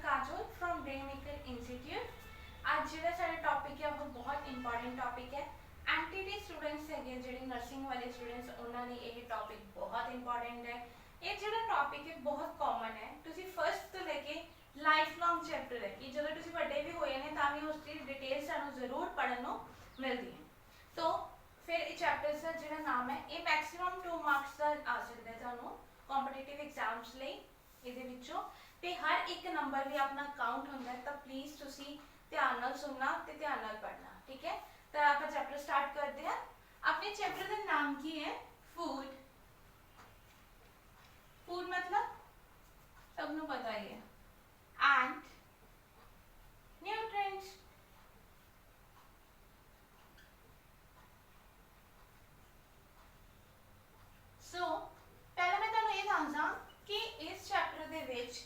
Kajol from ब्रेनमेकर institute. आज जो साडा टॉपिक है वो बहुत इंपॉर्टेंट टॉपिक है। एनटीटी स्टूडेंट्स है जो नर्सिंग वाले स्टूडेंट्स उन्होंने ये टॉपिक बहुत इंपॉर्टेंट है। ये जो टॉपिक है बहुत कॉमन है। तुसी फर्स्ट तो लेके लाइफ लॉन्ग चैप्टर है कि जो तुसी बड़े भी होए ने तां भी उसकी डिटेल सानू जरूर पढ़न नू मिलदी है। तो फिर ये चैप्टर का जो नाम है ये मैक्सिमम 2 मार्क्स का आ सकता है तुहानू कॉम्पिटिटिव एग्जाम्स लई ਇਹਦੇ ਵਿੱਚੋਂ ਤੇ ਹਰ ਇੱਕ ਨੰਬਰ ਵੀ ਆਪਣਾ ਕਾਊਂਟ ਹੁੰਦਾ ਹੈ। ਤਾਂ ਪਲੀਜ਼ ਤੁਸੀਂ ਧਿਆਨ ਨਾਲ ਸੁਣਨਾ ਤੇ ਧਿਆਨ ਨਾਲ ਪੜ੍ਹਨਾ, ਠੀਕ ਹੈ। ਤਾਂ ਆਪਾਂ ਚੈਪਟਰ ਸਟਾਰਟ ਕਰਦੇ ਹਾਂ। ਆਪਣੇ ਚੈਪਟਰ ਦਾ ਨਾਮ ਕੀ ਹੈ? ਫੂਡ। फूड मतलब सबनों पता ही है। And nutrients. सो पहले मैं तुहानू ये दसदा कि इस चैप्टर दे विच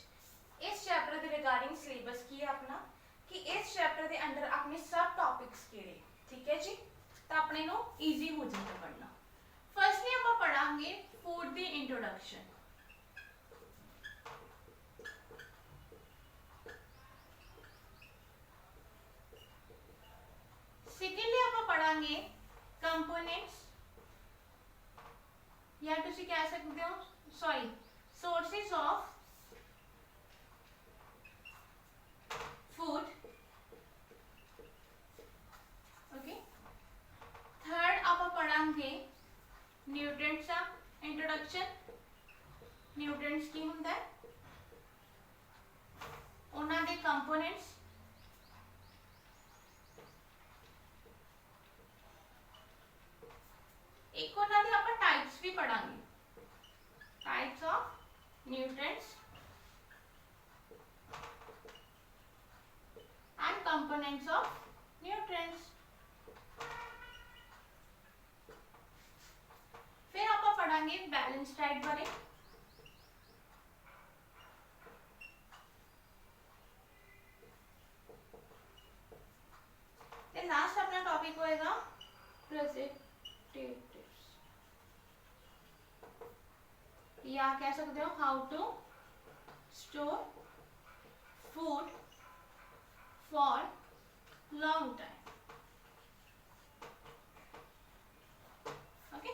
इस चैप्टर दे रिगार्डिंग सिलेबस की है अपना कि इस चैप्टर दे अंडर अपने सब टॉपिक्स किहड़े, ठीक है जी। तो अपने नो ईजी हो जाएगा पढ़ना। फर्स्टली आप पढ़ांगे फूड दी इंट्रोडक्शन। सेकेंडली आप पढ़ांगे कंपोनेंट्स या तुसी कह सकते हो sorry sources of food. Okay. Third आप पढ़ांगे न्यूट्रिएंट्स का इंट्रोडक्शन। न्यूट्रिएंट्स की हुंदा है, उन्हां दे कंपोनेंट्स, एक उन्हां दे आपां टाइप्स भी पढ़ांगे, types of nutrients and components of nutrients. फिर आप पढ़ांगे बैलेंस डाइट बारे। ते लास्ट अपना टॉपिक होएगा प्रेजेंटेटिव्स, या कह सकते हो how to store food for long time. Okay,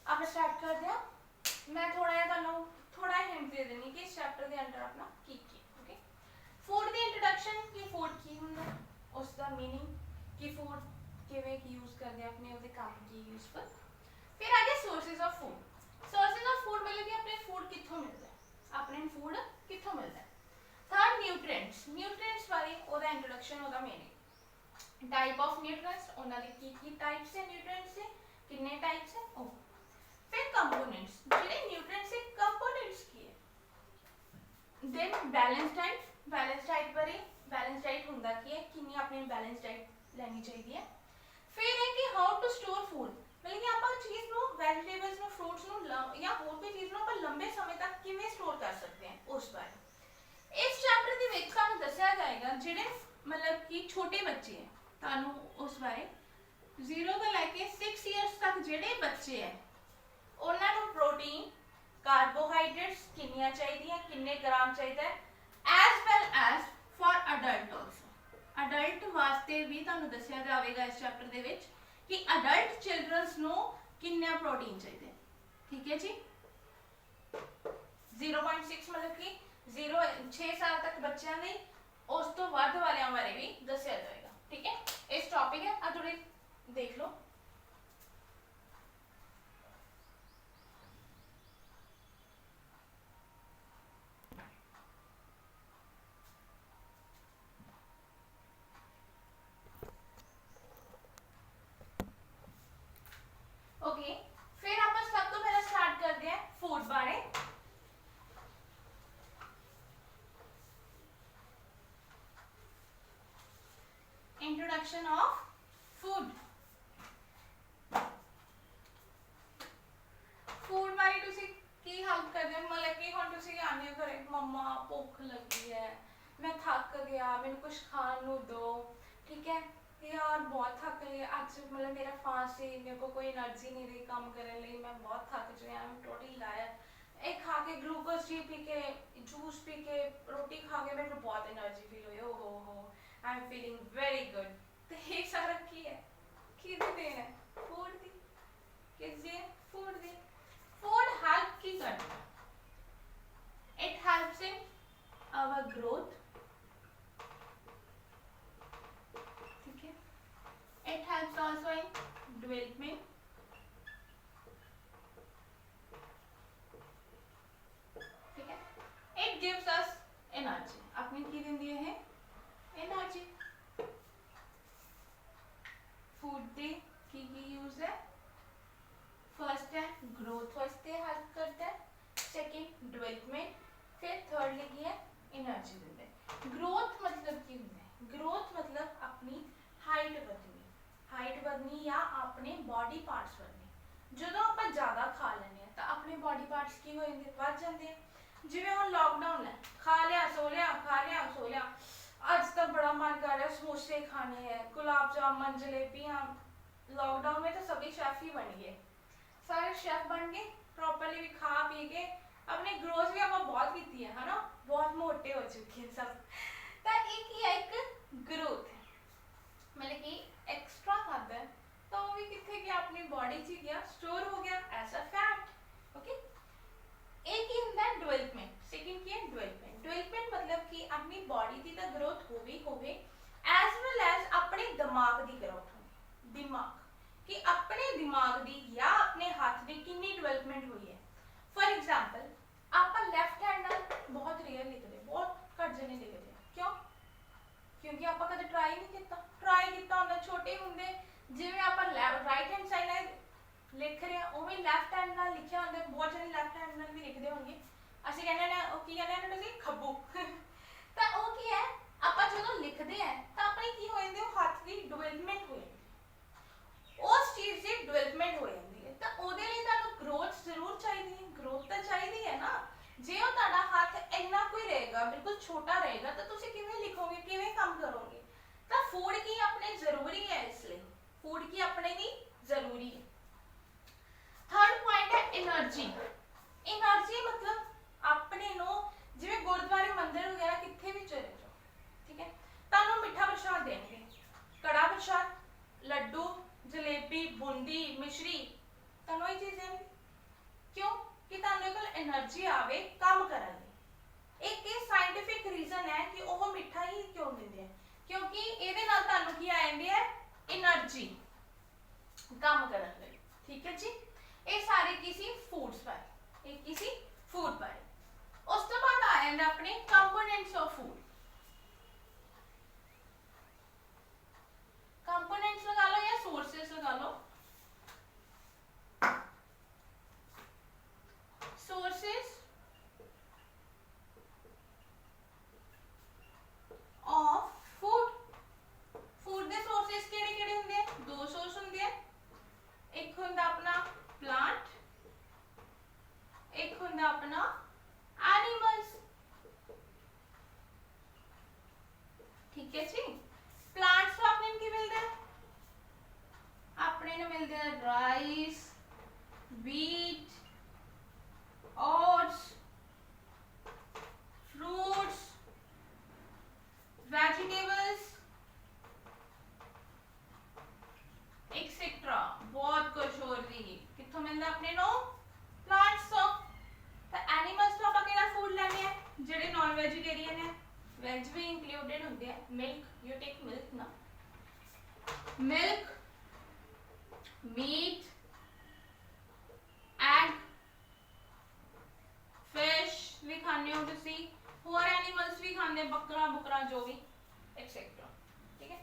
आप स्टार्ट कर दिया। मैं थोड़ा हिंट दे देनी कि इस चैप्टर के अंडर अपना की। ओके, फूड की इंट्रोडक्शन कि फूड की हुंदा, उसका मीनिंग कि फूड किवें की यूज करते हैं अपने उसके काम की यूजफुल। फिर आगे sources of food. Sources of food मतलब कि अपने फूड कित्थों मिलता है, अपने फूड कित्थों मिलता है। Third nutrients. न्यूट्रिएंट्स बारे ओदा इंट्रोडक्शन ओदा मीनिंग, टाइप ऑफ न्यूट्रिएंट्स ओना दी की टाइप्स है, न्यूट्रिएंट्स से कितने टाइप्स है ओ। फिर कंपोनेंट्स, जेडे न्यूट्रिएंट्स से कंपोनेंट्स की है। Then balance diet. Balance diet बारे बैलेंस डाइट हुंदा की है, कितनी अपने बैलेंस डाइट लेनी चाहिए। फिर है कि हाउ टू स्टोर फूड, मतलब कि आप चीज no vegetables no fruits no या और भी चीज नो आप लंबे समय तक किवें स्टोर कर सकते हैं उस बारे इस चैप्टर ਦੇ ਵਿੱਚ ਤੁਹਾਨੂੰ ਦੱਸਿਆ ਜਾਏਗਾ। ਜਿਹੜੇ मतलब कि छोटे बच्चे हैं ਤੁਹਾਨੂੰ उस बारे 0 ਤੋਂ ਲੈ ਕੇ 6 ਇਅਰਸ ਤੱਕ ਜਿਹੜੇ ਬੱਚੇ ਹੈ ਉਹਨਾਂ ਨੂੰ ਪ੍ਰੋਟੀਨ ਕਾਰਬੋਹਾਈਡਰੇਟਸ ਕਿੰਨੀਆਂ ਚਾਹੀਦੀਆਂ, ਕਿੰਨੇ ਗ੍ਰਾਮ ਚਾਹੀਦਾ ਹੈ as well as for adult also. Adult ਵਾਸਤੇ ਵੀ ਤੁਹਾਨੂੰ ਦੱਸਿਆ ਜਾਵੇਗਾ ਇਸ ਚੈਪਟਰ ਦੇ ਵਿੱਚ ਕਿ ਅਡਲਟ ਚਿਲड्रनस ਨੂੰ ਕਿੰਨਾ ਪ੍ਰੋਟੀਨ ਚਾਹੀਦਾ ਹੈ, ਠੀਕ ਹੈ ਜੀ। 0.6 मतलब कि 6 साल तक बच्चों ਲਈ ਉਸ ਤੋਂ ਵੱਧ ਵਾਲਿਆਂ ਬਾਰੇ ਵੀ ਦੱਸਿਆ ਜਾਏਗਾ, ਠੀਕ ਹੈ। ਇਸ ਟੌਪਿਕ ਹੈ ਆ ਥੋੜੇ ਦੇਖ ਲਓ। ओके, फिर आप सब तो पहले स्टार्ट करते हैं फूड बारे। Introduction of food. फूड बारे तुसी की हेल्प करदे हो, मतलब कि हुण तुसी आने हो घरे मम्मा भुख लगी है, मैं थक गया, मैंने कुछ खान नू दो, ठीक है यार बहुत थक गई आज, मतलब मेरा फास्ट है, मेरे को कोई एनर्जी नहीं रही काम करने लिए, मैं बहुत थक चुकी हूँ, टोटली लायर एक खा के ग्लूकोज टी पी के जूस पी के रोटी खा I am feeling very good. तो ये सारा की है किहदी देन है? फूड दी। किसदी? फूड दी। फूड हेल्प की करता? It helps in our growth, ठीक है। It helps also in development, ठीक है। It gives us energy. अपनी की देंदी है एनर्जी। फूड दे की यूज है? फर्स्ट है ग्रोथ वास्ते हेल्प करता है, सेकंड डेवलपमेंट, फिर थर्ड लिखी है एनर्जी देता है। ग्रोथ मतलब की होंदा है? ग्रोथ मतलब अपनी हाइट बढ़नी, हाइट बढ़नी या अपने बॉडी पार्ट्स बढ़ने। ਜਦੋਂ ਆਪਾਂ ਜ਼ਿਆਦਾ ਖਾ ਲੈਂਦੇ ਆ ਤਾਂ ਆਪਣੇ ਬॉडी ਪਾਰਟਸ ਕੀ ਹੋ ਜਾਂਦੇ? ਵੱਧ ਜਾਂਦੇ ਆ। ਜਿਵੇਂ ਹੁਣ ਲੌਕਡਾਊਨ ਹੈ, ਖਾ ਲਿਆ ਸੋ ਲਿਆ, ਖਾ ਲਿਆ ਸੋ ਲਿਆ। ਅੱਜ ਤਾਂ बड़ा मन कर रहा है समोसे खाने हैं, गुलाब जामुन, जलेबियाँ। लॉकडाउन में तो सभी शेफ ही बन गए, सारे शेफ बन गए, प्रॉपरली भी खा पी के अपनी ग्रोथ भी आप बहुत की है ना, बहुत मोटे हो चुके हैं सब। तो एक ही एक ग्रोथ है, मतलब कि एक्स्ट्रा खाता है तो वो भी कितने गया? अपनी बॉडी च गया, स्टोर हो गया एज अ फैट। ओके। एक ही होता है डेवलपमेंट, सेकंड की है डेवलपमेंट। डेवलपमेंट मतलब कि अपनी बॉडी की तो ग्रोथ होवे एज वेल एज अपने दिमाग की ग्रोथ होगी। दिमाग कि अपने दिमाग की या अपने हाथ की कितनी डेवलपमेंट हुई है। फॉर एग्जांपल आप लेफ्ट हैंड नाल बहुत रेयर लिखते, बहुत घट जने लिखते हैं। क्यों? क्योंकि आप कदे ट्राई नहीं किया। ट्राई किया होंदा छोटे होंदे, जिवें आप राइट हैंड साइड नाल लिख रहे हैं उवें लेफ्ट हैंड नाल लिखिया होंदा। बहुत जने लेफ्ट हैंड नाल भी लिखते होंगे। ਅਸੀਂ ਕਹਿੰਦੇ ਨੇ ਉਹ ਕੀ ਕਹਿੰਦੇ ਨੇ ਤੁਸੀਂ ਖੱਬੂ। ਤਾਂ ਉਹ ਕੀ ਹੈ? ਆਪਾਂ ਜਦੋਂ ਲਿਖਦੇ ਆ ਤਾਂ ਆਪਣੀ ਕੀ ਹੋ ਜਾਂਦੀ? ਉਹ ਹੱਥ ਦੀ ਡਿਵੈਲਪਮੈਂਟ ਹੋ ਜਾਂਦੀ, ਉਸ ਚੀਜ਼ ਦੀ ਡਿਵੈਲਪਮੈਂਟ ਹੋ ਜਾਂਦੀ ਹੈ। ਤਾਂ ਉਹਦੇ ਲਈ ਤੁਹਾਨੂੰ ਗਰੋਥ ਜ਼ਰੂਰ ਚਾਹੀਦੀ ਹੈ, ਗਰੋਥ ਤਾਂ ਚਾਹੀਦੀ ਹੈ ਨਾ। ਜੇ ਉਹ ਤੁਹਾਡਾ ਹੱਥ ਇੰਨਾ ਕੋਈ ਰਹੇਗਾ, ਬਿਲਕੁਲ ਛੋਟਾ ਰਹੇਗਾ, ਤਾਂ ਤੁਸੀਂ ਕਿਵੇਂ ਲਿਖੋਗੇ, ਕਿਵੇਂ ਕੰਮ ਕਰੋਗੇ? ਤਾਂ ਫੂਡ ਕੀ ਆਪਣੇ ਜ਼ਰੂਰੀ ਹੈ, ਇਸ ਲਈ ਫੂਡ ਕੀ ਆਪਣੇ ਲਈ ਜ਼ਰੂਰੀ ਹੈ। थर्ड पॉइंट है एनर्जी। एनर्जी मतलब अपने नो जिवें गुरुद्वारे मंदिर वगैरह किथे भी चले जाओ, ठीक है, तुहानू मिठा प्रसाद देंगे, कड़ा प्रसाद, लड्डू, जलेबी, बूंदी, मिश्री, तुहानू ये चीज़ देंगे। क्यों? कि तुहानू कोल एनर्जी आवे काम करन लई। एक ये साइंटिफिक रीजन है कि वह मिठा ही क्यों देंदे हैं, क्योंकि इहदे नाल तुहानू की आ जांदी है एनर्जी काम करन लई। ठीक है जी। ये सारे किसी फूड्स बारे, एक किसी फूड बारे। उस तो बाद आ जाता अपने कंपोनेंट्स ऑफ फूड। कंपोनेंट्स लगा लो या सोर्सेस लगा लो। Sources of food. फूड के सोर्सेस केड़े-केड़े होंदे हैं? दो सोर्स होंदे हैं। एक होंदा अपना प्लांट, एक होंदा अपना एनिमल्स। ठीक है जी। प्लांट्स तो अपने की मिलते हैं, अपने ने मिलते हैं rice, wheat, oats, fruits, vegetables etcetera, बहुत कुछ और भी किथों मिलता अपने नो? प्लांट्स तो। एनिमल्स तो आप केड़ा फूड लेने हैं? जेडे नॉन वेजिटेरियन है, वेज भी इंक्लूडेड होंगे हैं। मिल्क, यू टेक मिल्क ना, मिल्क, मीट, एग, फिश भी खाने हो तुसी, और एनिमल्स भी खाने, बकरा बुकरा जो भी एक्सेट्रा। ठीक है।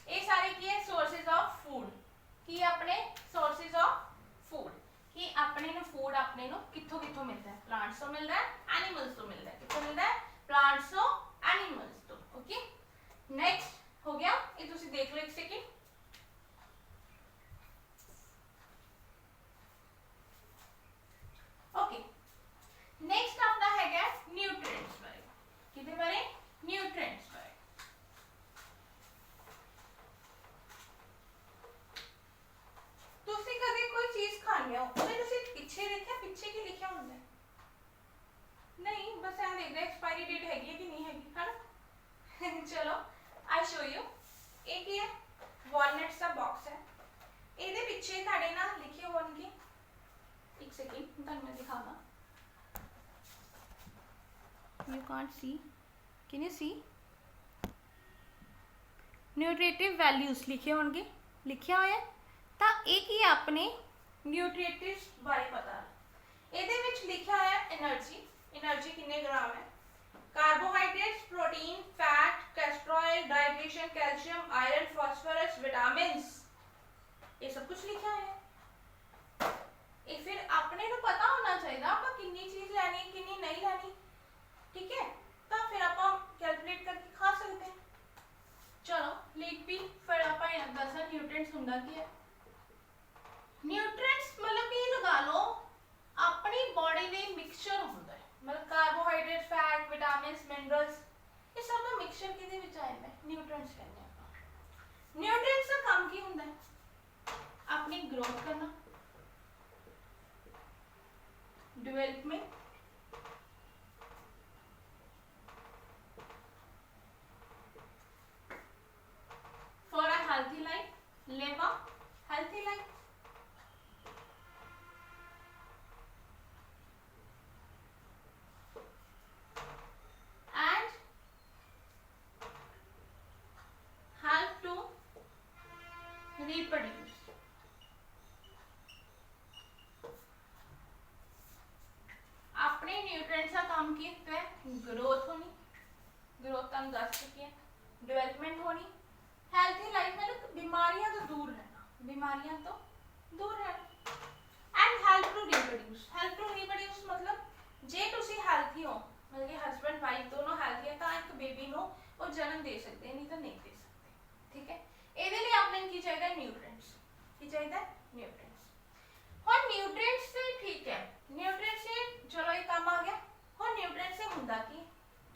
ये सारे की है सोर्सेज ऑफ फूड। कि अपने सोर्सेज ऑफ फूड कि अपने नो फूड अपने नो किथों किथों मिलता है? प्लांट्स तो मिलता है, एनिमल्स तो मिलता है। किथों मिलता है? प्लांट्स तो, एनिमल्स तो। ओके। नेक्स्ट हो गया, ये तुसी देख लो एक सेकंड। ओके। नेक्स्ट अपना है न्यूट्रिएंट्स बारे। किदे बारे? न्यूट्रिएंट्स बारे। तुसी कदे कोई चीज खाने हो, ਉਹਦੇ ਤੁਸੀਂ ਪਿੱਛੇ ਦੇਖਿਆ, ਪਿੱਛੇ ਕੀ ਲਿਖਿਆ ਹੁੰਦਾ ਹੈ? नहीं, बस you can't see, can you see? Nutritive values लिखे होंगे, लिखिया होया ਤਾਂ ਇਹ ਕੀ ਆਪਣੇ न्यूट्रिटिव्स बारे पता ਇਹਦੇ ਵਿੱਚ ਲਿਖਿਆ ਹੋਇਆ એનર્ਜੀ, એનર્ਜੀ ਕਿੰਨੇ ਗ੍ਰਾਮ ਹੈ, carbohydrates, protein, fat, cholesterol, digestion, calcium, iron, phosphorus, vitamins, ये सब कुछ लिखा है। ये फिर अपने को पता होना चाहिए आप कितनी चीज लेनी कितनी नहीं लेनी, ठीक है, तो फिर आप कैलकुलेट करके खा सकते हैं। चलो लिख भी फिर आप दसा न्यूट्रिएंट्स हुंदा की है। न्यूट्रिएंट्स मतलब ये लगा लो अपनी बॉडी दे मिक्सचर हुंदा है, मतलब कार्बोहाइड्रेट, फैट, विटामिन्स, मिनरल्स, ये सब का मिक्सचर किदे विच आ जांदा है, न्यूट्रिएंट्स कहते हैं। न्यूट्रिएंट्स का काम की हुंदा है, अपनी ग्रोथ करना, development, for a healthy life, live a healthy life, and help to reproduce। अपने न्यूट्रिएंट्स का काम की होता है, ग्रोथ होनी, ग्रोथ तुम दस चुकी है, डेवलपमेंट होनी, हेल्थी लाइफ मतलब बीमारियां तो दूर रहना, बीमारियां तो दूर रहना, and help to reproduce. Help to reproduce मतलब जे तुसी हेल्थी हो, मतलब कि हस्बैंड वाइफ दोनों हेल्थी है, तो एक बेबी नो वो जन्म दे सकते हैं, नहीं तो नहीं दे सकते, ठीक है। ਇਹਦੇ ਲਈ ਆਪਣੇ ਕੀ ਚਾਹੀਦਾ, न्यूट्रिएंट्स, ਕੀ ਚਾਹੀਦਾ, न्यूट्रिएंट्स। ਹੁਣ न्यूट्रिएंट्स से ठीक है, न्यूट्रिएंट्स से चलो ये काम आ गया। ਹੁਣ न्यूट्रिएंट्स से ਹੁੰਦਾ ਕੀ,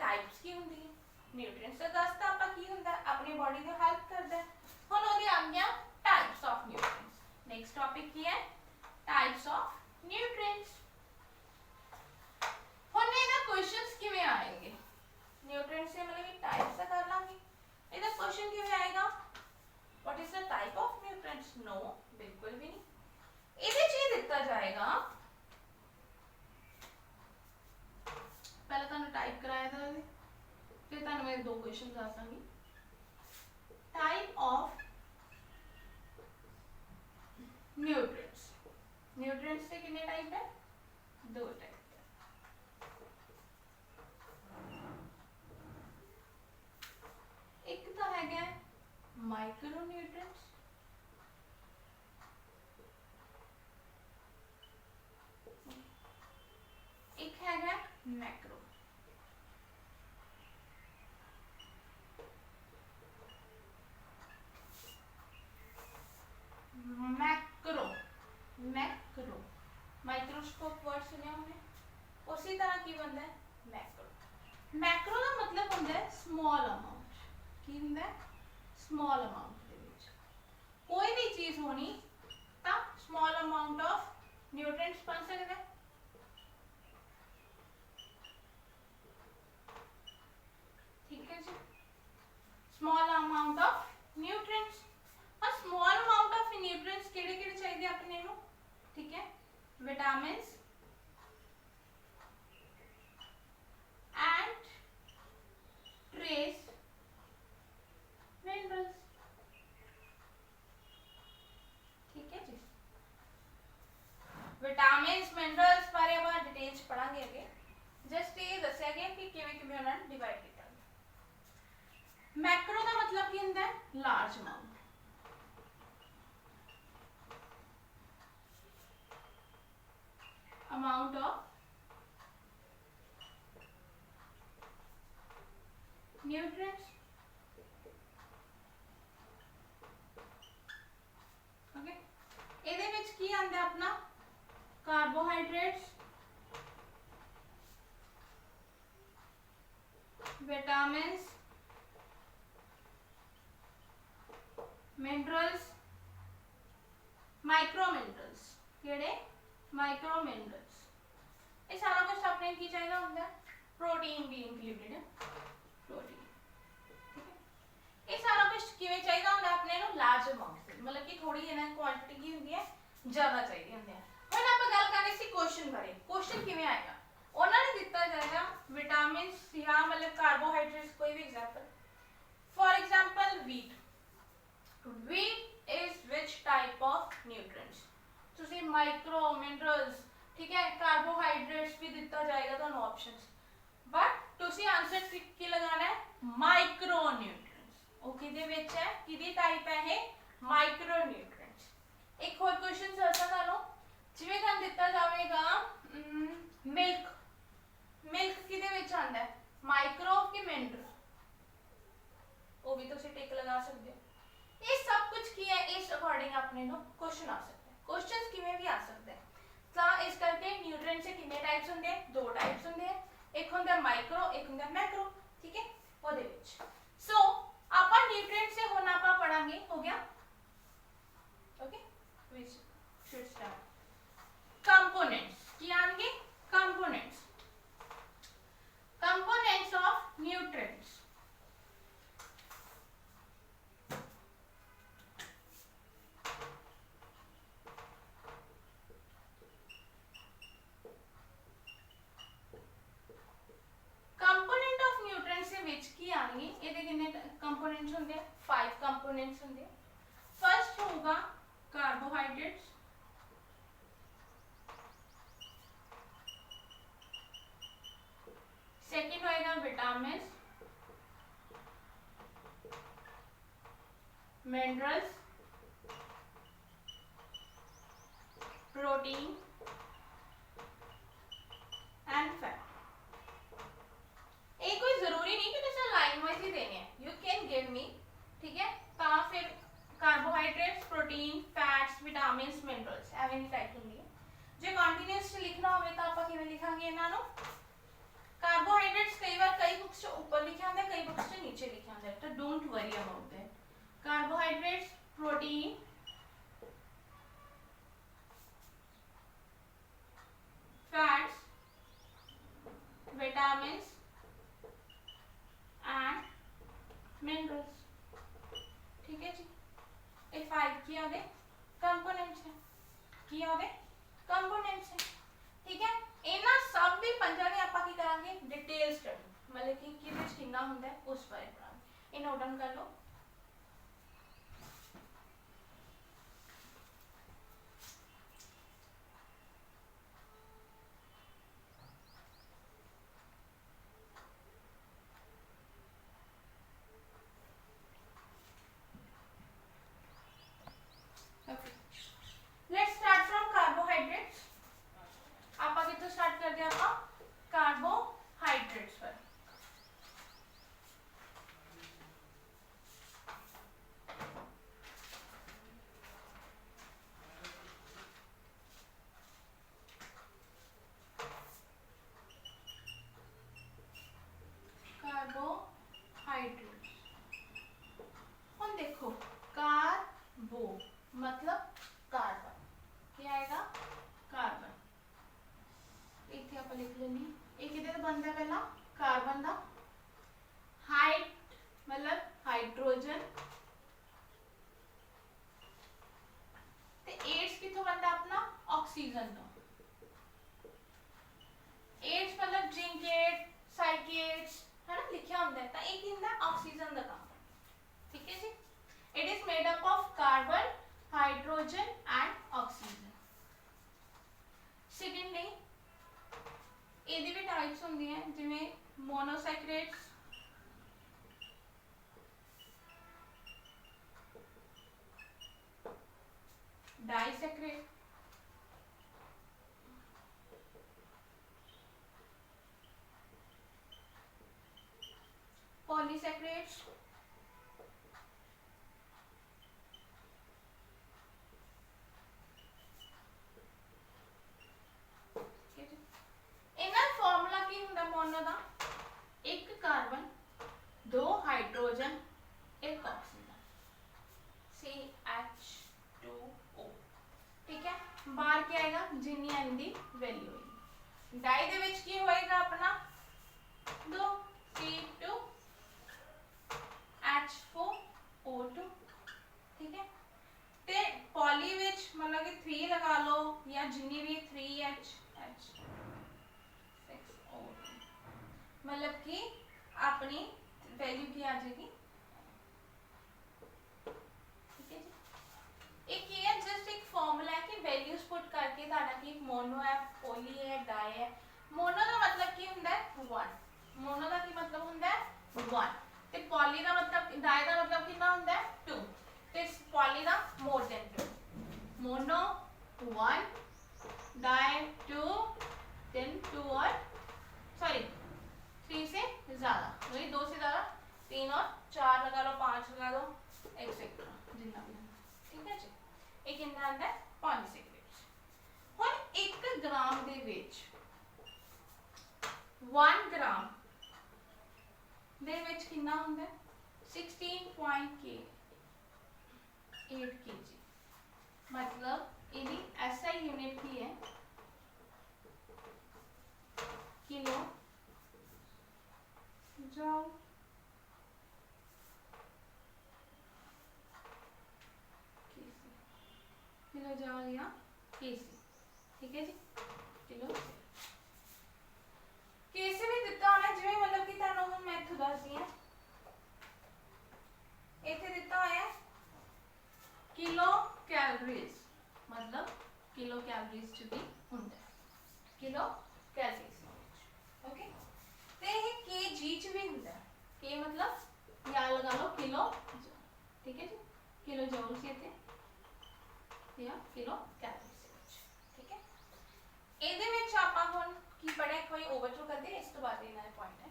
टाइप्स की ਹੁੰਦੀ ਹੈ, न्यूट्रिएंट्स ਦਾ ਦੱਸਤਾ ਆਪਾਂ ਕੀ ਹੁੰਦਾ, ਆਪਣੀ ਬੋਡੀ ਨੂੰ ਹੈਲਪ ਕਰਦਾ ਹੈ। ਹੁਣ ਉਹਦੇ ਆ ਗਿਆ types of nutrients. Next topic ਕੀ ਹੈ, टाइप्स ऑफ न्यूट्रिएंट्स। ਹੁਣ ਇਹਦਾ क्वेश्चंस ਕਿਵੇਂ ਆएंगे, न्यूट्रिएंट्स से मतलब ये टाइप्स का कर लांगे, ਇਹਦਾ क्वेश्चन ਕਿਵੇਂ ਆएगा, what is the type of nutrients, no बिल्कुल भी नहीं। ਇਹਦੇ ਚ ਹੀ ਦਿੱਤਾ ਜਾਏਗਾ, ਪਹਿਲਾਂ ਤੁਹਾਨੂੰ ਟਾਈਪ ਕਰਾਇਆ था, फिर ਤੁਹਾਨੂੰ मैं दो क्वेश्चन ਦੱਸਾਂਗੀ। टाइप ऑफ न्यूट्रिएंट्स, न्यूट्रिएंट्स के कितने टाइप है, दो टाइप है। एक तो है माइक्रो न्यूट्रिएंट्स, एक है macro. Macro, macro, microscope word सुने हमने, उसी तरह की बनता है मैक्रो। मैक्रो का मतलब होता है स्मॉल अमाउंट, की होता है स्मॉल अमाउंट दे विच कोई भी चीज होनी ता स्मॉल अमाउंट ऑफ न्यूट्रिएंट्स बन सकता है। ठीक है जी, स्मॉल अमाउंट ऑफ न्यूट्रिएंट्स। और स्मॉल अमाउंट ऑफ न्यूट्रिएंट्स केड़े-केड़े चाहिए अपने नु, ठीक है, विटामिन्स एंड ट्रेस मिनरल्स, ठीक है जी। विटामिन्स मिनरल्स बारे हम डिटेल्स पढ़ांगे आगे, जस्ट ये दस्या गया कि किवें किवें उन्होंने डिवाइड किया। मैक्रो का मतलब की होंदा है large amount, amount of nutrients, okay. ਇਹਦੇ ਵਿੱਚ ਕੀ ਆਂਦਾ ਆਪਣਾ, carbohydrates, vitamins, minerals, micro minerals, केड़े माइक्रो मिनरल्स, ये सारा कुछ अपने की चाहिए होता है। प्रोटीन भी इंक्लूडेड है, प्रोटीन, ठीक है। ये सारा कुछ किवें चाहिए होता है अपने नु लार्ज अमाउंट, मतलब कि थोड़ी है ना क्वांटिटी की होती है, ज्यादा चाहिए होती है। ਹੁਣ ਆਪਾਂ ਗੱਲ ਕਰ ਰਹੇ ਸੀ क्वेश्चन बारे, क्वेश्चन किवें आएगा, ਉਹਨਾਂ ਨੇ ਦਿੱਤਾ ਜਾਏਗਾ विटामिन विटामिन्स या मतलब कार्बोहाइड्रेट्स, कोई भी example, for example wheat, wheat is which type of nutrients, ਤੁਸੀਂ माइक्रो मिनरल्स, ठीक है, कार्बोहाइड्रेट्स भी दिता जाएगा ਤੁਹਾਨੂੰ ऑप्शंस, बट ਤੁਸੀਂ आंसर ਕੀ लगाना है, माइक्रो न्यूट्रिएंट्स, ਉਹ ਕਿਹਦੇ ਵਿੱਚ ਹੈ, ਕਿਹਦੀ ਟਾਈਪ ਹੈ ਇਹ, माइक्रो न्यूट्रिएंट्स। एक और क्वेश्चन सरसा ਤੁਹਾਨੂੰ, ਜਿਵੇਂ ਤੁਹਾਨੂੰ ਦਿੱਤਾ ਜਾਵੇਗਾ ਮਿਲਕ, ਮਿਲਕ ਕਿਹਦੇ ਵਿੱਚ ਆਂਦਾ ਹੈ, ਮਾਈਕਰੋ ਕਿ ਮਿਨਰਲ, ਉਹ ਵੀ ਤੁਸੀਂ ਟਿਕ ਲਗਾ ਸਕਦੇ ਹੋ। ਇਹ ਸਭ ਕੁਝ ਕੀ ਹੈ, ਇਸ ਅਕੋਰਡਿੰਗ ਆਪਣੇ ਨੂੰ ਕੁਐਸਚਨ ਆ ਸਕਦਾ ਹੈ, ਕੁਐਸਚਨਸ ਕਿਵੇਂ ਵੀ ਆ ਸਕਦਾ ਹੈ। ਤਾਂ ਇਸ ਕਰਕੇ ਨਿਊਟ੍ਰੀਐਂਟਸ ਦੇ ਕਿੰਨੇ ਟਾਈਪਸ ਹੁੰਦੇ ਆ, ਦੋ ਟਾਈਪਸ ਹੁੰਦੇ ਆ, ਇੱਕ ਹੁੰਦਾ ਮਾਈਕਰੋ, ਇੱਕ ਹੁੰਦਾ ਮੈਕਰੋ, ਠੀਕ ਹੈ, ਉਹਦੇ ਵਿੱਚ। ਸੋ ਆਪਾਂ ਨਿਊਟ੍ਰੀਐਂਟਸ ਦੇ ਹੁਣ ਆਪਾਂ ਪੜਾਂਗੇ, ਹੋ ਗਿਆ, okay, we should start components, ਕੀ ਆਣਗੇ, components, components of nutrients, component of nutrients ਦੇ ਵਿੱਚ ਕੀ ਆਣਗੇ, ਇਹਦੇ ਕਿੰਨੇ ਕੰਪੋਨੈਂਟਸ ਹੁੰਦੇ ਆ, 5 ਕੰਪੋਨੈਂਟਸ ਹੁੰਦੇ ਆ। फर्स्ट होगा कार्बोहाइड्रेट्स, सेकंड होएगा vitamins, minerals, protein and fat. ये कोई जरूरी नहीं कि तुझे लाइन वाइज ही देने हैं, यू कैन गिव मी, ठीक है, तो फिर carbohydrates, protein, fats, vitamins, minerals ਐਵੇਂ ਦੀ ਟਾਈਪ ਹੁੰਦੀ ਹੈ। ਜੇ ਕੰਟੀਨਿਊਸ ਚ ਲਿਖਣਾ ਹੋਵੇ ਤਾਂ ਆਪਾਂ ਕਿਵੇਂ ਲਿਖਾਂਗੇ ਇਹਨਾਂ ਨੂੰ, कार्बोहाइड्रेट्स कई बार कई बुक्स ਚ ऊपर लिखा ਹੁੰਦਾ है, कई बुक्स ਚ नीचे लिखा ਹੁੰਦਾ है, तो don't worry about that. Carbohydrates, protein, fats, vitamins and minerals, ठीक है जी। ये 5 की हो गए कंपोनेंट्स है, की हो गए कंपोनेंट्स है, ठीक है। इना सब भी पंजा ने आपा की करांगे डिटेल स्टडी, मतलब कि किदे विच कितना हुंदा है उस बारे पढ़ांगे। इन नोट डाउन कर लो। Let's start from carbohydrates. आपा कितो स्टार्ट कर दिया, आपा कार्बोहाइड्रेट्स पर। कार्बोहाइड्रेट्स, हम देखो कार्बो मतलब कार्बन, क्या आएगा, कार्बन, इतने आप लिख लेनी, एक किधर बनता है पहला कार्बन दा, हाइट मतलब हाइड्रोजन, ते एड्स किथों बनता अपना, ऑक्सीजन तो, एड्स मतलब जिंकेट, साइकेट्स, है ना, लिखा होता है, तो एक किंदा ऑक्सीजन दा काम, ठीक है जी। It is made up of carbon, hydrogen and oxygen. Secondly ਇਹਦੀ ਵੀ ਟਾਈਪਸ ਹੁੰਦੀਆਂ ਜਿਵੇਂ ਮੋਨੋਸੈਕਰੇਟਸ, डाइसैकरेट, पॉलीसैकरेट्स, इनका फॉर्मूला की हुंदा मोनो दा, एक कार्बन, दो हाइड्रोजन, एक ऑक्सीजन, CH2O, ठीक है। बाहर क्या आएगा, जिन्नी इनकी वैल्यू होगी। डाई दे विच की होएगा अपना, दो C2H4O2, ठीक है। ते पॉली विच मतलब कि 3 लगा लो या जिन्नी भी 3H6O2। मतलब कि अपनी वैल्यू की आ जाएगी, ठीक है जी। एक ये है जस्ट एक फॉर्मूला है कि वैल्यूज पुट करके ताड़ा की मोनो है, पोली है, डाई है। मोनो का मतलब की हुंदा है 1, मोनो का की मतलब हुंदा है 1 ते पॉली का मतलब, डाई का मतलब कितना हुंदा है 2 ते पॉली का more than 2। Mono 1, di 2, then 2 और सॉरी 3 से ज्यादा, वही 2 से ज्यादा 3 और 4 लगा लो, 5 लगा दो, एक्सेट्रा जितना भी, ठीक है जी। एक कितना आंदा है पॉलीसैकेराइड्स। हुण 1 ग्राम दे विच 1 ग्राम दे विच कितना हुंदा है 16.8 kg, मतलब इहदी SI यूनिट की है किलो जाओ, किलो जाओ या केसी, ठीक है जी। किलो केसी भी दिता होना जिवें मतलब कि तुहानू हुण मैं इत्थों दसदी हां, इत्थे दिता होया किलो कैलोरीज, मतलब किलो कैलोरीज च भी हुंदा है किलो कैलोरीज, ओके। ते ये केजी च भी हुंदा है, के मतलब या लगा लो किलो, ठीक है जी, किलो जूल से इत्थे या किलो कैलोरीज, ठीक है। ਇਹਦੇ ਵਿੱਚ ਆਪਾਂ ਹੁਣ ਕੀ ਪੜਿਆ, ਕੋਈ ਓਵਰਵਿਊ ਕਰਦੇ ਇਸ ਤੋਂ ਬਾਅਦ ਇਹਨਾਂ ਦੇ ਪੁਆਇੰਟ ਹੈ।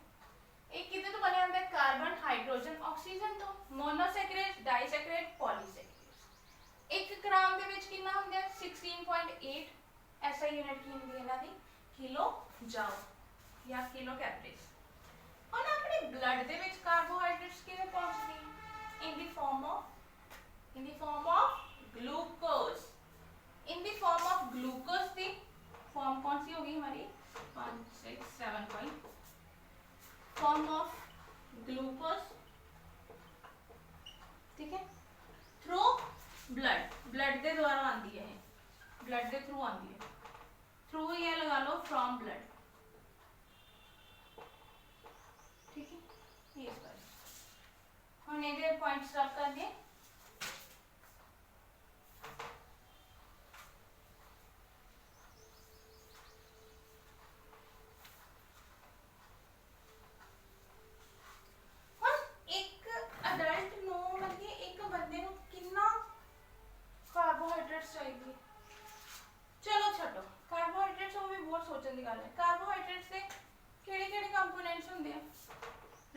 ਇਹ ਕਿਤੇ ਤੋਂ ਬਣਿਆ ਹੁੰਦਾ ਹੈ ਕਾਰਬਨ, ਹਾਈਡਰੋਜਨ, ਆਕਸੀਜਨ ਤੋਂ। ਮੋਨੋਸੈਕਰਾਈਡ, ਡਾਈਸੈਕਰਾਈਡ, ਪੋਲੀਸੈਕਰਾਈਡ। 1 ਗ੍ਰਾਮ ਦੇ ਵਿੱਚ ਕਿੰਨਾ ਹੁੰਦਾ ਹੈ 16.8, ਐਸਆਈ ਯੂਨਿਟ ਕੀ ਹੁੰਦੀ ਹੈ ਇਹਨਾਂ ਦੀ ਕਿਲੋ ਜਾਊਲ ਜਾਂ ਕਿਲੋ ਕੈਲੋਰੀਜ਼। ਹੁਣ ਆਪਣੇ ਬਲੱਡ ਦੇ ਵਿੱਚ ਕਾਰਬੋਹਾਈਡਰੇਟਸ ਕਿਵੇਂ ਪਹੁੰਚਦੀ, ਇਨ ਦੀ farm of glucose, in the form of glucose the form कौन सी होगी हमारी 5 6 7 पॉइंट, फॉर्म ऑफ ग्लूकोज, ठीक है, थ्रू ब्लड, ब्लड के द्वारा आती है, ब्लड के थ्रू आती है, थ्रू ये लगा लो फ्रॉम ब्लड, ठीक है। ये हम ये पॉइंट्स रब कर दिए। चलो छो कार्बोहाइड्रेट्स भी बहुत सोचने की गल है। कार्बोहाइड्रेट्स के किहड़े-किहड़े कंपोनेंट्स होंदे हैं,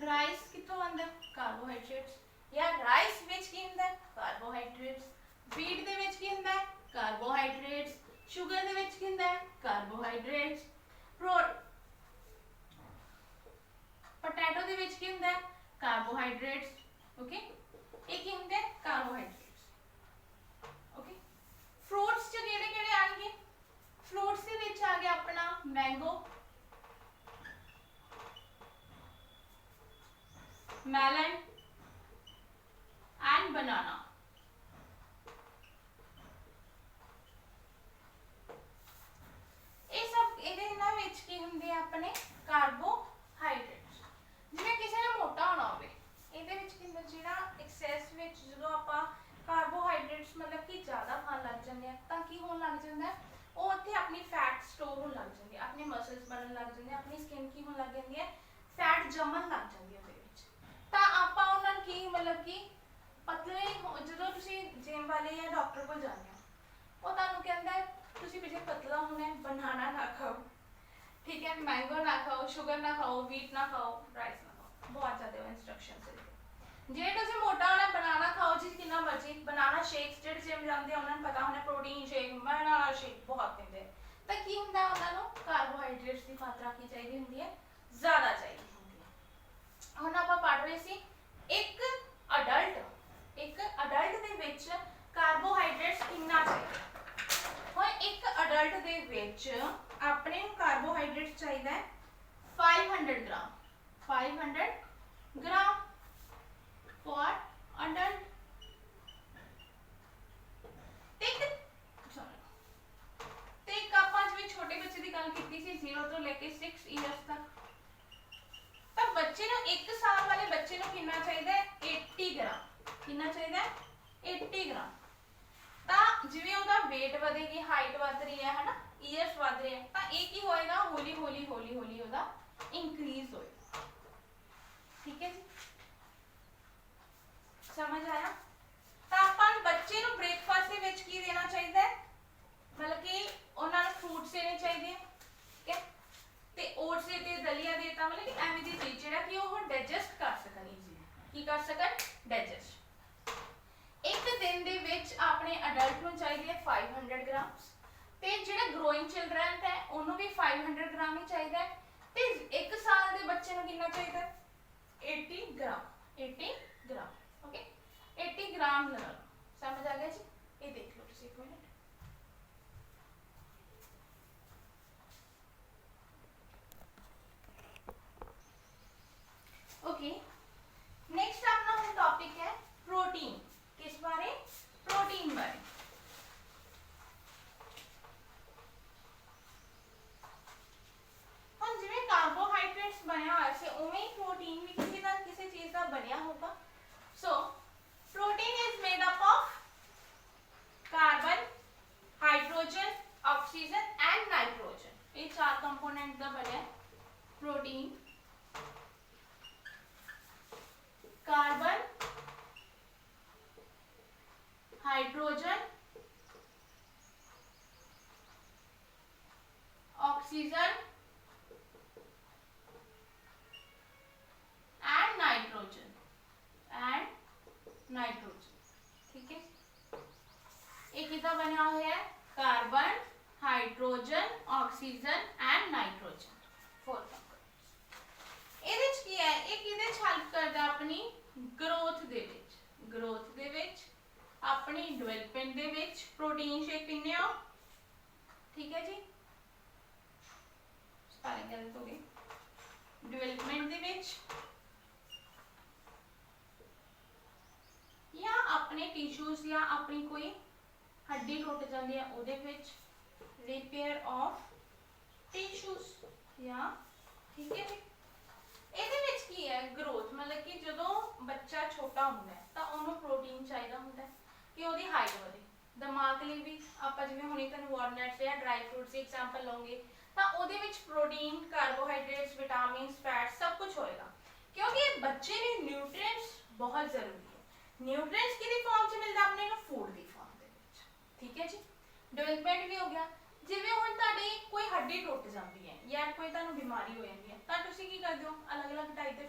राइस कित्थों आंदा है कार्बोहाइड्रेट्स, या राइस विच की हुंदा है कार्बोहाइड्रेट्स, व्हीट दे विच की हुंदा है कार्बोहाइड्रेट्स, शुगर दे विच की हुंदा है कार्बोहाइड्रेट्स, पोटैटो दे विच की हुंदा है कार्बोहाइड्रेट्स, ओके। एक ही हुंदे कार्बोहाइड्रेट्स, ओके। फ्रूट्स च किहड़े-किहड़े आएंगे, फ्रूट्स दे विच आ गया अपना मैंगो, मेलन एंड बनाना। ये सब इहदे विच की हुंदे अपने कार्बोहाइड्रेट्स। जिवें किसी ने मोटा होना होवे, इहदे विच की हुंदा जिहड़ा एक्सेस विच जदों आपां कार्बोहाइड्रेट्स मतलब कि ज़्यादा खान लग जाते हैं तो की होने लग जाता है, वो उत्थे अपनी फैट स्टोर होने लग जाती है, अपने मसल्स बनन लग जाते हैं, अपनी स्किन की होने लग जाती है, फैट जमन लग जाती है ਉਹਦੇ ਵਿੱਚ। ਤਾਂ ਆਪਾਂ ਉਹਨਾਂ ਨੂੰ ਕੀ मतलब कि पतले ਜਦੋਂ ਤੁਸੀਂ जिम वाले या डॉक्टर ਕੋਲ ਜਾਂਦੇ ਹੋ, ਉਹ ਤੁਹਾਨੂੰ ਕਹਿੰਦਾ है ਤੁਸੀਂ ਵੀ ਜੇ पतला होना है बनाना ना खाओ, ठीक है, मैंगो ना खाओ, शुगर ना खाओ, व्हीट ना खाओ, राइस ना खाओ, बहुत ज़्यादा इंस्ट्रक्शंस है। जे तुसीं मोटा होना बनाना खाओ जी कितना मर्जी, बनाना शेक्स जेडे जिम जाते हैं उन्होंने पता होना प्रोटीन शेक, बनाना शेक बहुत पींदे, तो की हुंदा उन्होंने कार्बोहाइड्रेट्स की मात्रा की चाहिए होंदी है ज़्यादा चाहिए होंदी है। हुण आपां पढ़ रहे सी एक अडल्ट दे विच कार्बोहाइड्रेट्स कितना चाहिए। हुण एक अडल्ट दे विच अपने कार्बोहाइड्रेट्स चाहिए 500 ग्राम, 500 ग्राम for adult। छोटे बच्चे की गल की 0 तो लेके 6 ईयर्स तक, 1 ਸਾਲ ਵਾਲੇ ਬੱਚੇ ਨੂੰ ਕਿੰਨਾ ਚਾਹੀਦਾ ਹੈ 80 ਗ੍ਰਾਮ ਕਿੰਨਾ ਚਾਹੀਦਾ ਹੈ 80 ਗ੍ਰਾਮ ਤਾਂ ਜਿਵੇਂ ਉਹਦਾ weight ਵਧੇਗੀ ਹਾਈਟ ਵਧ ਰਹੀ ਹੈ ਹਨਾ ਈਅਰਸ ਵਧ ਰਹੇ ਤਾਂ ਇਹ ਕੀ ਹੋਏਗਾ ਹੌਲੀ ਹੌਲੀ ਹੌਲੀ ਹੌਲੀ ਉਹਦਾ ਇੰਕਰੀਜ਼ ਹੋਏਗਾ ਠੀਕ ਹੈ ਜੀ ਸਮਝ ਆਇਆ ਤਾਂ ਆਪਾਂ ਬੱਚੇ ਨੂੰ ਬ੍ਰੇਕਫਾਸਟ ਦੇ ਵਿੱਚ ਕੀ ਦੇਣਾ ਚਾਹੀਦਾ ਹੈ मतलब कि उन्होंने फ्रूट्स देने चाहिए ठीक है ते ओट्स देते दलिया देता मतलब कि एवं दी चीज जेड़ा कि वो डाइजेस्ट कर सकन इजीली की कर सकन डाइजेस्ट एक दिन दे विच अपने अडल्ट ਨੂੰ ਚਾਹੀਦੀ ਹੈ 500 ग्राम्स ਤੇ ਜਿਹੜਾ ਗਰੋਇੰਗ ਚਿਲड्रन ਹੈ ਉਹਨੂੰ ਵੀ 500 ग्राम ਹੀ ਚਾਹੀਦਾ ਹੈ ਤੇ 1 ਸਾਲ ਦੇ ਬੱਚੇ ਨੂੰ ਕਿੰਨਾ ਚਾਹੀਦਾ ਹੈ 80 ग्राम ओके 80 ग्राम लगा लो समझ आ गया जी ये देख लो ਤੁਸੀਂ एक मिनट ओके नेक्स्ट अपना हम टॉपिक है प्रोटीन किस बारे प्रोटीन बारे हम जिवें कार्बोहाइड्रेट्स बनया हुआ से उवें ही प्रोटीन भी किसी चीज का बनया होगा so protein is made up of carbon hydrogen oxygen and nitrogen ये 4 कंपोनेंट का बनया protein carbon hydrogen oxygen and nitrogen ठीक है एक कितना बना हुआ है carbon hydrogen oxygen and nitrogen 4 ਇਹਦੇ ਚ ਕੀ ਹੈ ਇਹ ਕਿਹਦੇ ਚ ਹੈਲਪ ਕਰਦਾ ਆਪਣੀ ਗਰੋਥ ਦੇ ਵਿੱਚ ਆਪਣੀ ਡਿਵੈਲਪਮੈਂਟ ਦੇ ਵਿੱਚ ਪ੍ਰੋਟੀਨ ਸ਼ੇਕ ਪੀਨੇ ਆ ਠੀਕ ਹੈ ਜੀ ਸਪੈਲਿੰਗ ਗਲਤ ਹੋ ਗਈ ਡਿਵੈਲਪਮੈਂਟ ਦੇ ਵਿੱਚ ਜਾਂ ਆਪਣੇ ਟਿਸ਼ੂਜ਼ ਜਾਂ ਆਪਣੀ ਕੋਈ ਹੱਡੀ ਟੁੱਟ ਜਾਂਦੀ ਹੈ ਉਹਦੇ ਵਿੱਚ ਰਿਪੇਅਰ ਆਫ ਟਿਸ਼ੂਜ਼ ਜਾਂ ਠੀਕ ਹੈ ਜੀ ਇਹਦੇ ਵਿੱਚ ਕੀ ਹੈ ਗਰੋਥ ਮਤਲਬ ਕਿ ਜਦੋਂ ਬੱਚਾ ਛੋਟਾ ਹੁੰਦਾ ਹੈ ਤਾਂ ਉਹਨੂੰ ਪ੍ਰੋਟੀਨ ਚਾਹੀਦਾ ਹੁੰਦਾ ਹੈ ਕਿ ਉਹਦੀ ਹਾਈਟ ਵਧੇ ਦਿਮਾਗ ਲਈ ਵੀ ਆਪਾਂ ਜਿਵੇਂ ਹੁਣੇ ਤੁਹਾਨੂੰ ਵਾਲਨਟਸ ਜਾਂ ਡਰਾਈ ਫਰੂਟਸ ਦੀ ਐਗਜ਼ਾਮਪਲ ਲਵਾਂਗੇ ਤਾਂ ਉਹਦੇ ਵਿੱਚ ਪ੍ਰੋਟੀਨ ਕਾਰਬੋਹਾਈਡਰੇਟਸ ਵਿਟਾਮਿਨਸ ਫੈਟਸ ਸਭ ਕੁਝ ਹੋਏਗਾ ਕਿਉਂਕਿ ਬੱਚੇ ਲਈ ਨਿਊਟ੍ਰੀਐਂਟਸ ਬਹੁਤ ਜ਼ਰੂਰੀ ਹੈ ਨਿਊਟ੍ਰੀਐਂਟਸ ਕਿਹਦੀ ਫਾਰਮ 'ਚ ਮਿਲਦਾ ਆਪਣੇ ਨੂੰ ਫੂਡ ਦੀ ਫਾਰਮ ਦੇ ਵਿੱਚ ਠੀਕ ਹੈ ਜੀ ਡਿਵੈਲਪਮੈਂਟ ਵੀ ਹੋ ਗਿਆ ਜਿਵੇਂ ਹੁਣ ਤੁਹਾਡੀ ਕੋਈ ਹੱਡੀ ਟੁੱਟ ਜਾਂਦੀ ਹੈ ਜਾਂ ਕੋਈ ਤੁਹਾਨੂੰ ਬਿਮਾਰੀ ਹੋ ਜਾਂਦੀ ਹੈ ਤਾਂ ਤੁਸੀਂ ਕੀ ਕਰਦੇ ਹੋ ਅਲੱਗ-ਅਲੱਗ ਟਾਈਪ ਦੇ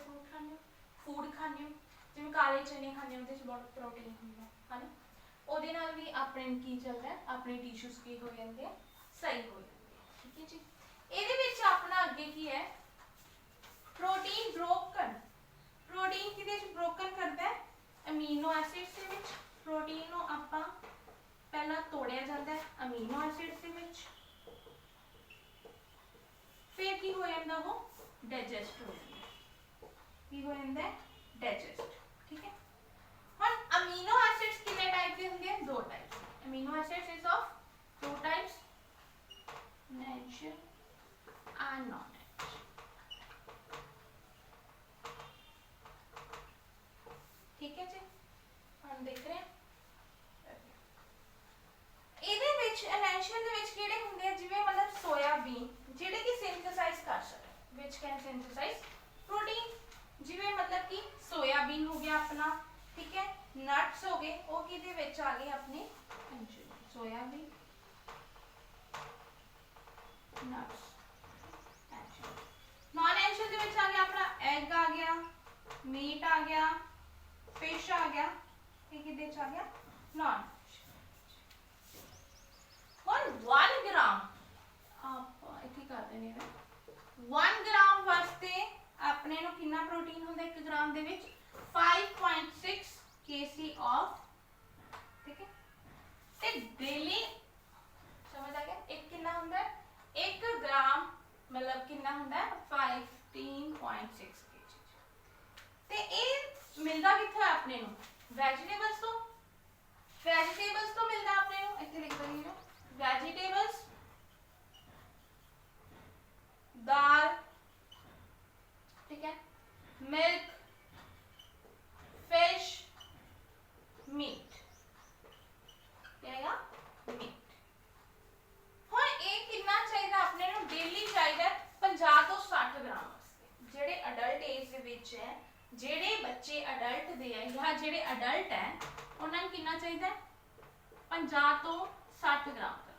ਫੂਡ ਖਾਂਦੇ ਹੋ ਜਿਵੇਂ ਕਾਲੇ ਚਨੇ ਖਾਂਦੇ ਹੋ ਉਹਦੇ ਵਿੱਚ ਬਹੁਤ ਪ੍ਰੋਟੀਨ ਹੁੰਦਾ ਹੈ ਨਾ ਉਹਦੇ ਨਾਲ ਵੀ ਆਪਣੇ ਕੀ ਚੱਲਦਾ ਆਪਣੇ ਟਿਸ਼ੂਜ਼ ਕੀ ਹੋ ਜਾਂਦੇ ਆ ਸਹੀ ਹੋ ਜਾਂਦੇ ਆ ਠੀਕ ਹੈ ਜੀ ਇਹਦੇ ਵਿੱਚ ਆਪਣਾ ਅੱਗੇ ਕੀ ਹੈ ਪ੍ਰੋਟੀਨ ਪ੍ਰੋਟੀਨ ਕਿਹਦੇ ਵਿੱਚ ਬ੍ਰੋਕਨ ਕਰਦਾ ਹੈ ਅਮੀਨੋ ਐਸਿਡਸ ਦੇ ਵਿੱਚ ਪ੍ਰੋਟੀਨ ਨੂੰ ਆਪਾਂ ਪਹਿਲਾਂ ਤੋੜਿਆ ਜਾਂਦਾ ਹੈ ਅਮੀਨੋ ਐਸਿਡਸ ਦੇ ਵਿੱਚ ਫਿਰ ਕੀ ਹੋ ਜਾਂਦਾ ਉਹ ਡਾਈਜੈਸਟ ਹੋ ਜਾਂਦਾ ਕੀ ਹੋ ਜਾਂਦਾ डाइजेस्ट ठीक है हम अमीनो एसिड्स कितने टाइप के होंगे 2 type amino acids is of 2 types natural and non natural ठीक है जी हम देख रहे हैं ਇਹਦੇ ਵਿੱਚ ਐਨੈਂਸ਼ੀਅਲ ਦੇ ਵਿੱਚ ਕਿਹੜੇ ਹੁੰਦੇ ਆ ਜਿਵੇਂ ਮਤਲਬ ਸੋਇਆਬੀਨ ਜਿਹੜੇ ਕਿ ਸਿੰਥੇਸਾਈਜ਼ ਕਰ ਸਕਦੇ which can synthesize protein ਜਿਵੇਂ ਮਤਲਬ ਕਿ सोयाबीन हो गया अपना ठीक है नट्स हो गए वो किदे विच आ गए अपने सोयाबीन नट्स नॉन एंशियल दे विच आ गया अपना एग आ गया मीट आ गया फिश आ गया ये किदे च आ गया नॉन हुन 1 ग्राम आप इथे कर देने 1 ग्राम वास्ते अपने नु कितना प्रोटीन होंदा 1 ग्राम दे विच 5.6 kc ऑफ ठीक है ते डेली समझ आ गया एक कितना होंदा 1 ग्राम मतलब कितना होंदा 15.6 kg ते ए मिलदा किथे अपने नु वेजिटेबल्स तो मिलदा अपने नु इथे लिख दईए वेजिटेबल्स दाल ठीक है मिल्क, फिश, मीट, मीट। हुण ये कितना चाहिए अपने नूं डेली चाहिए 50 तो 60 ग्राम वास्ते। जेडे अडल्ट एज दे विच है, जेडे बच्चे अडल्ट दे है या जेडे अडल्ट है उन्हां नूं कितना चाहिए 50 तो 60 ग्राम तक।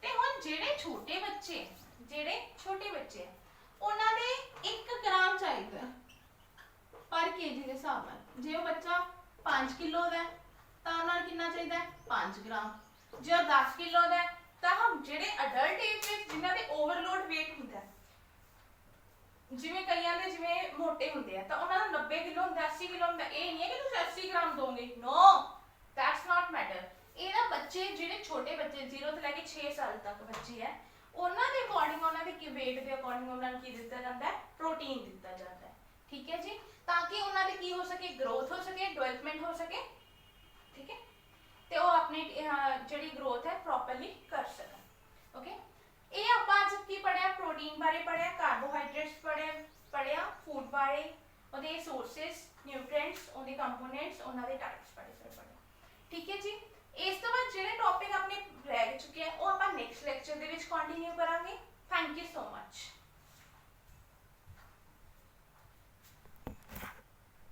ते हुण जेडे छोटे बच्चे उन्हां दे 1 ग्राम चाहिए पर केजी के हिसाब नाल। जे वो बच्चा 5 किलो दा तो उन्हां कितना चाहिए 5 ग्राम। जे 10 किलो दा तो हम जेडे अडल्ट एज विच जिन्हां दे ओवरलोड वेट हुंदा जिवें कईयां दे जिवें मोटे हुंदे आ तो उन्हां दा 90 किलो हुंदा 80 किलो हुंदा। ये नहीं है कि तुसीं 80 ग्राम दोगे, नो दैट्स नॉट मैटर। ये ना बच्चे जेडे छोटे बच्चे 0 ਤੋਂ ਲੈ ਕੇ 6 साल तक बच्चे है ਉਹਨਾਂ ਦੇ ਅਕੋਰਡਿੰਗ ਉਹਨਾਂ ਦੇ weight ਦੇ ਅਕੋਰਡਿੰਗ ਉਹਨਾਂ ਨੂੰ ਕੀ ਦਿੱਤਾ ਜਾਂਦਾ ਹੈ ਪ੍ਰੋਟੀਨ ਦਿੱਤਾ ਜਾਂਦਾ ਹੈ। ਠੀਕ ਹੈ ਜੀ, ਤਾਂ ਕਿ ਉਹਨਾਂ ਦੀ ਕੀ ਹੋ ਸਕੇ ਗਰੋਥ ਹੋ ਸਕੇ, ਡਿਵੈਲਪਮੈਂਟ ਹੋ ਸਕੇ। ਠੀਕ ਹੈ, ਤੇ ਉਹ ਆਪਣੀ ਜਿਹੜੀ ਗਰੋਥ ਹੈ ਪ੍ਰੋਪਰਲੀ ਕਰ ਸਕਣ। ਓਕੇ, ਇਹ ਆਪਾਂ ਅੱਜ ਕੀ ਪੜਿਆ, ਪ੍ਰੋਟੀਨ ਬਾਰੇ ਪੜਿਆ, ਕਾਰਬੋਹਾਈਡਰੇਟਸ ਪੜਿਆ, ਫੂਡ ਬਾਰੇ, ਉਹਦੇ ਸੋਰਸਸ, ਨਿਊਟ੍ਰੀਐਂਟਸ, ਉਹਦੇ ਕੰਪੋਨੈਂਟਸ, ਉਹਨਾਂ ਦੇ ਟਾਈਪਸ ਬਾਰੇ ਪੜਿਆ।